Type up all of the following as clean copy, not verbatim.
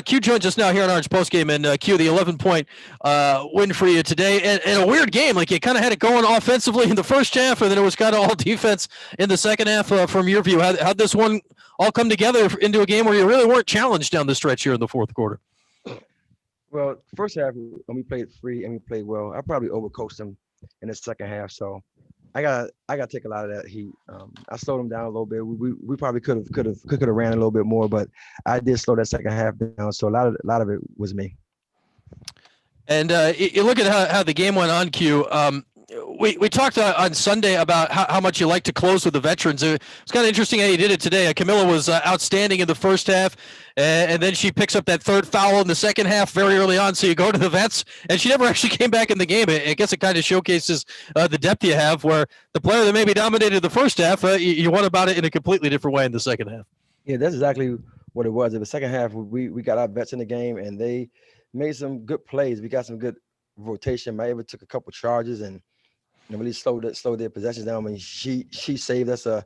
Q joins us now here on Orange Postgame, and Q, the 11-point win for you today, and a weird game. Like, you kind of had it going offensively in the first half, and then it was kind of all defense in the second half. From your view, how'd this one all come together into a game where you really weren't challenged down the stretch here in the fourth quarter? Well, first half when we played free and we played well, I probably overcoached them in the second half. So I got to take a lot of that heat. I slowed them down a little bit. We probably could have ran a little bit more, but I did slow that second half down. So a lot of it was me. And you look at how the game went on, Q. We talked on Sunday about how much you like to close with the veterans. It's kind of interesting how you did it today. Camilla was outstanding in the first half, and then she picks up that third foul in the second half very early on. So you go to the vets, and she never actually came back in the game. I guess it kind of showcases the depth you have, where the player that maybe dominated the first half, you went about it in a completely different way in the second half. Yeah, that's exactly what it was. In the second half, we got our vets in the game, and they made some good plays. We got some good rotation. Maeva took a couple charges and really slowed their possessions down. I mean, she saved us a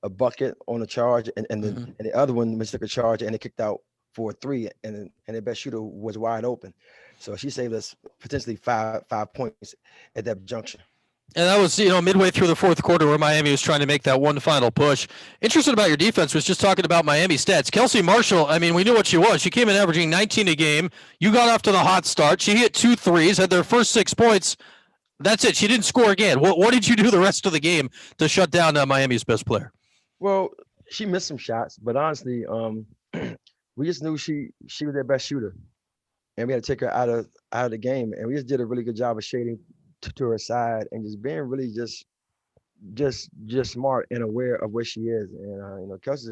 bucket on a charge, and the other one took a charge and it kicked out for a three, and their best shooter was wide open. So she saved us potentially five points at that juncture. And that was, midway through the fourth quarter where Miami was trying to make that one final push. Interested about your defense was just talking about Miami stats. Kelsey Marshall, I mean, we knew what she was. She came in averaging 19 a game. You got off to the hot start. She hit 2 threes, had their first 6 points. That's it. She didn't score again. What did you do the rest of the game to shut down Miami's best player? Well, she missed some shots, but honestly, we just knew she was their best shooter, and we had to take her out of the game. And we just did a really good job of shading to her side and just being really just smart and aware of where she is. And Kelsey's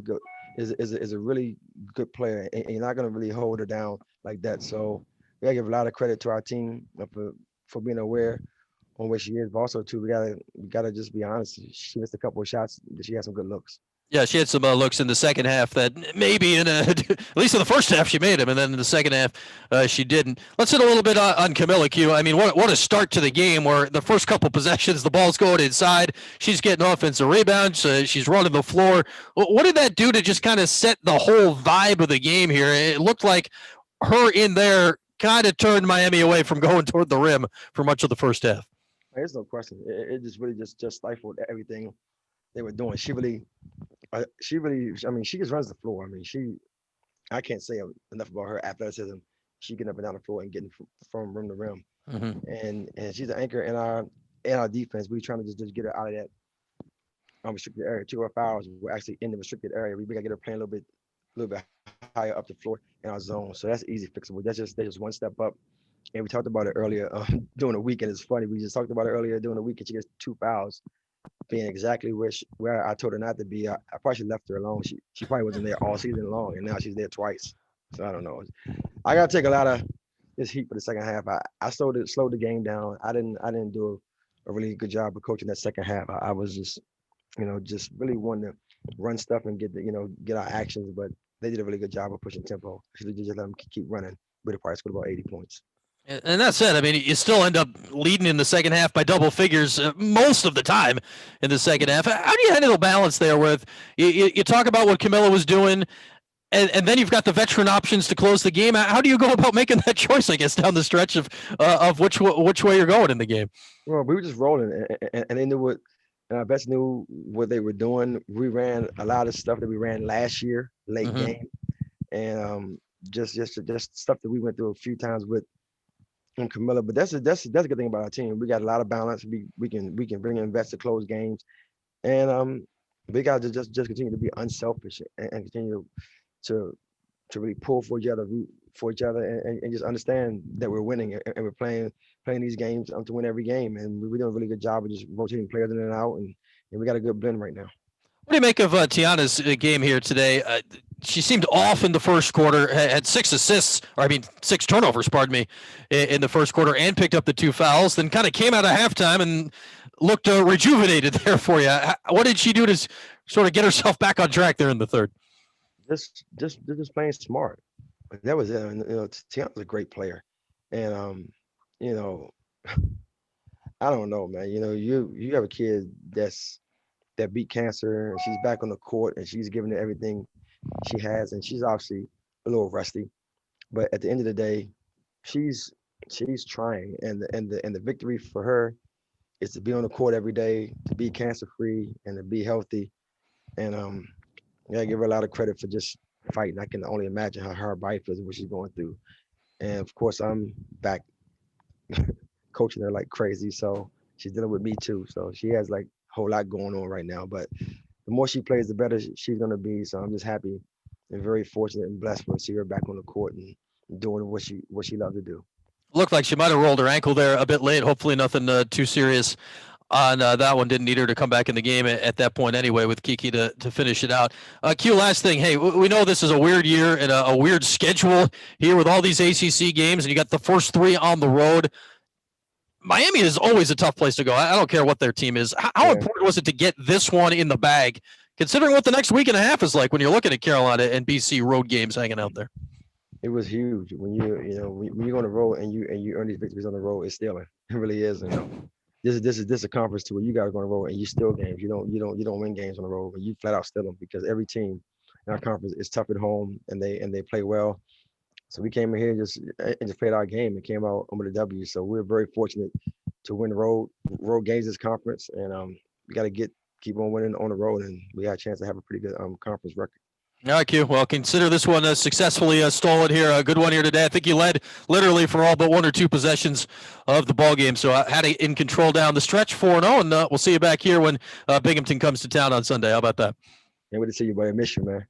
is a really good player, and you're not gonna really hold her down like that. So we gotta give a lot of credit to our team for being aware on where she is, but also too, we gotta just be honest. She missed a couple of shots, but she had some good looks. Yeah, she had some looks in the second half that maybe at least in the first half she made them, and then in the second half she didn't. Let's hit a little bit on Camilla, Q. I mean, what a start to the game where the first couple possessions, the ball's going inside. She's getting offensive rebounds. She's running the floor. What did that do to just kind of set the whole vibe of the game here? It looked like her in there kind of turned Miami away from going toward the rim for much of the first half. There's no question. It just really just stifled everything they were doing. She really, I mean, she just runs the floor. I mean, I can't say enough about her athleticism. She getting up and down the floor and getting from rim to rim, and she's an anchor in our defense. We're trying to just get her out of that restricted area. 2 of our fouls were actually in the restricted area. We gotta get her playing a little bit higher up the floor in our zone. So that's easy fixable. They're just one step up. And we talked about it earlier during the weekend. It's funny. We just talked about it earlier during the weekend. She gets 2 fouls, being exactly where I told her not to be. I probably should left her alone. She probably wasn't there all season long, and now she's there twice. So I don't know. I gotta take a lot of this heat for the second half. I slowed the game down. I didn't do a really good job of coaching that second half. I was just just really wanting to run stuff and get our actions, but they did a really good job of pushing tempo. Should have just let them keep running. We'd have probably scored about 80 points. And that said, I mean, you still end up leading in the second half by double figures most of the time in the second half. How do you handle the balance there with you talk about what Camilla was doing, and then you've got the veteran options to close the game? How do you go about making that choice, I guess, down the stretch of which way you're going in the game? Well, we were just rolling, and they knew what, and our vets knew what they were doing. We ran a lot of stuff that we ran last year, late game, and just stuff that we went through a few times with Camilla. But that's a good thing about our team. We got a lot of balance. We can bring in vets to close games, and we got to just continue to be unselfish and continue to really pull for each other, and just understand that we're winning and we're playing these games to win every game. And we're doing a really good job of just rotating players in and out, and we got a good blend right now. What do you make of Tiana's game here today? She seemed off in the first quarter, had 6 assists, or 6 turnovers, pardon me, in the first quarter, and picked up the 2 fouls, then kind of came out of halftime and looked rejuvenated there for you. What did she do to sort of get herself back on track there in the third? Just playing smart. That was it. And, Tiana's a great player. And, I don't know, man. You have a kid that beat cancer, and she's back on the court, and she's giving it everything she has, and she's obviously a little rusty. But at the end of the day, she's she's trying, and the victory for her is to be on the court every day, to be cancer free, and to be healthy. And yeah, I give her a lot of credit for just fighting. I can only imagine how her body feels and what she's going through. And of course, I'm back coaching her like crazy, so she's dealing with me too. So she has like a whole lot going on right now. But the more she plays, the better she's gonna be. So I'm just happy and very fortunate and blessed to see her back on the court and doing what she loves to do. Looked like she might have rolled her ankle there a bit late. Hopefully, nothing too serious on that one. Didn't need her to come back in the game at that point anyway, with Kiki to finish it out. Q, last thing. Hey, we know this is a weird year and a weird schedule here with all these ACC games, and you got the first three on the road. Miami is always a tough place to go. I don't care what their team is. How Yeah, important was it to get this one in the bag, considering what the next week and a half is like when you're looking at Carolina and BC road games hanging out there? it was huge when when you go on the road and you earn these victories on the road. It's stealing. It really is. This is a conference to where you guys go on the road and you steal games. You don't win games on the road, but you flat out steal them because every team in our conference is tough at home and they play well. So we came in here and just played our game and came out with a W. So we're very fortunate to win road games this conference, and we got to keep on winning on the road, and we got a chance to have a pretty good conference record. All right, Q. Well, consider this one successfully stolen here. A good one here today. I think you led literally for all but one or two possessions of the ball game. So had it in control down the stretch, 4-0, and we'll see you back here when Binghamton comes to town on Sunday. How about that? Can't wait to see you, buddy. I miss you, man.